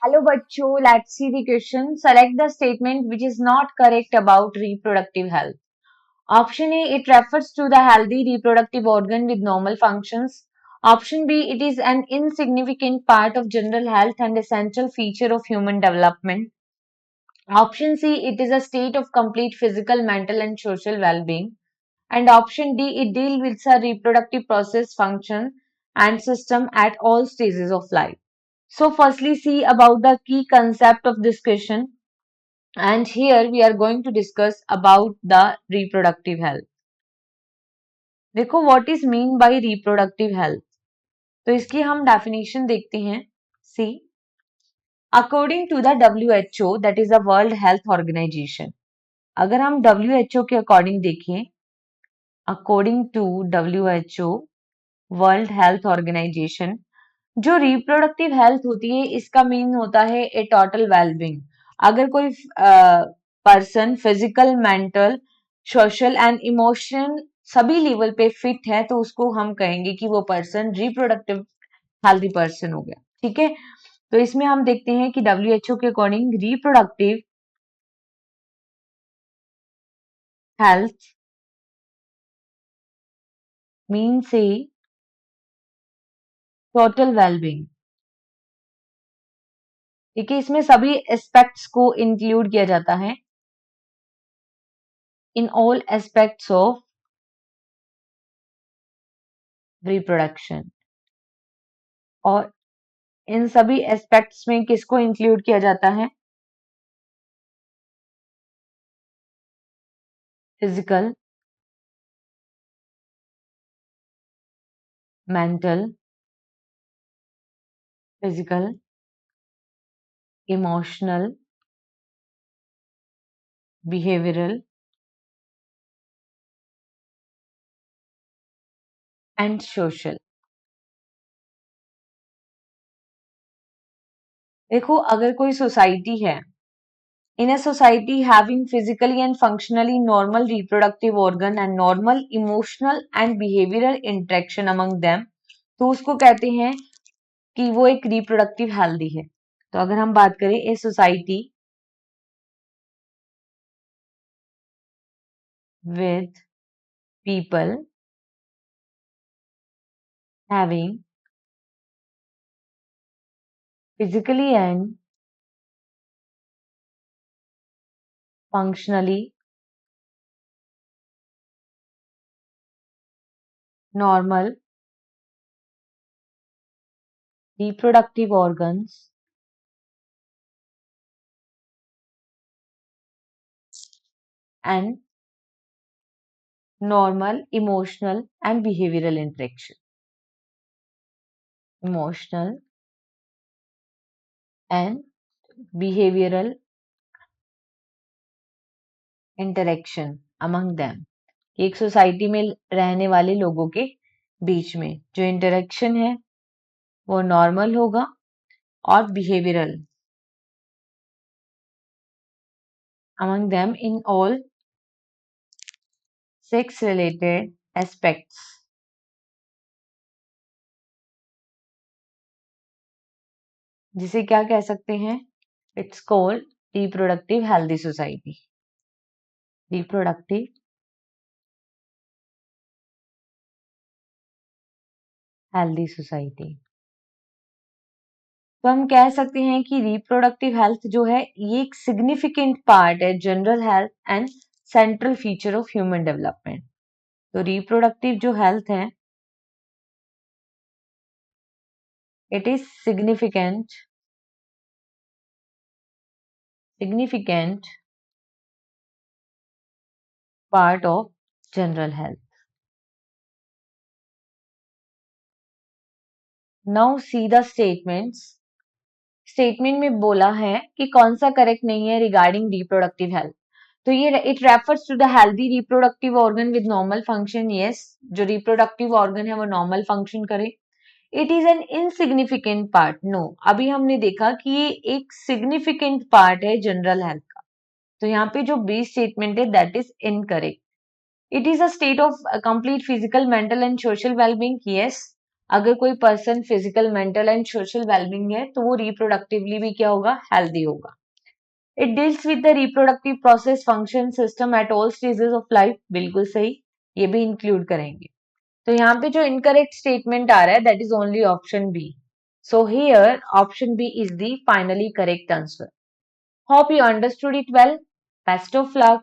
Hello बच्चों, let's see the question. Select the statement which is not correct about reproductive health. Option A, it refers to the healthy reproductive organ with normal functions. Option B, it is an insignificant part of general health and essential feature of human development. Option C, it is a state of complete physical, mental and social well-being. And option D, it deals with the reproductive process, function and system at all stages of life. So firstly see about the key concept of this question, and here we are going to discuss about the reproductive health. देखो what is mean by reproductive health, तो इसकी हम definition देखते हैं. See, according to the WHO, that is the World Health Organization. अगर हम WHO के according देखें, according to WHO, World Health Organization, जो रिप्रोडक्टिव हेल्थ होती है इसका मीन होता है ए टोटल वेलबींग. अगर कोई person physical, mental, social and emotion सभी लेवल पे फिट है तो उसको हम कहेंगे कि वो पर्सन रिप्रोडक्टिव हेल्दी पर्सन हो गया. ठीक है, तो इसमें हम देखते हैं कि WHO के अकॉर्डिंग रिप्रोडक्टिव हेल्थ मीन से टोटल वेलबींग. ठीक है, इसमें सभी एस्पेक्ट्स को इंक्लूड किया जाता है. In all aspects of reproduction. और इन सभी एस्पेक्ट्स में किसको इंक्लूड किया जाता है? Physical, mental, physical, emotional, behavioural and social. देखो अगर कोई सोसाइटी है, in a society having physically and functionally normal reproductive organ and normal emotional and behavioral interaction among them, तो उसको कहते हैं कि वो एक रिप्रोडक्टिव हेल्दी है. तो अगर हम बात करें a society with people having physically and functionally normal reproductive organs and normal emotional and behavioral interaction. Emotional and behavioral interaction among them. एक सोसाइटी में रहने वाले लोगों के बीच में जो इंटरेक्शन है वो नॉर्मल होगा और behavioural among them in all sex related aspects. जिसे क्या कह सकते हैं? It's called reproductive healthy society. Reproductive healthy society. तो हम कह सकते हैं कि रिप्रोडक्टिव हेल्थ जो है ये एक सिग्निफिकेंट पार्ट है general health and central feature of human development. तो रिप्रोडक्टिव जो हेल्थ है it is significant part of general health. Now see the statements. Statement में बोला है कि कौन सा करेक्ट नहीं है रिगार्डिंग रिप्रोडक्टिव हेल्थ. तो ये it refers to the healthy reproductive organ with normal function. Yes, जो रिप्रोडक्टिव ऑर्गन है वो नॉर्मल फंक्शन करे. It is an insignificant part. No, अभी हमने देखा कि ये एक सिग्निफिकेंट पार्ट है जनरल हेल्थ का. तो यहाँ पे जो बी स्टेटमेंट है that is incorrect. It is a state of complete physical, mental and social wellbeing. Yes, अगर कोई person physical, mental and social wellbeing है तो वो रिप्रोडक्टिवली भी क्या होगा, हेल्दी होगा। It deals with the reproductive process, function, system at all stages of life, बिल्कुल सही, ये भी इंक्लूड करेंगे। तो यहाँ पे जो इनकरेक्ट स्टेटमेंट आ रहा है that is only option B. So here option B is the finally correct answer. Hope you understood it well. Best of luck.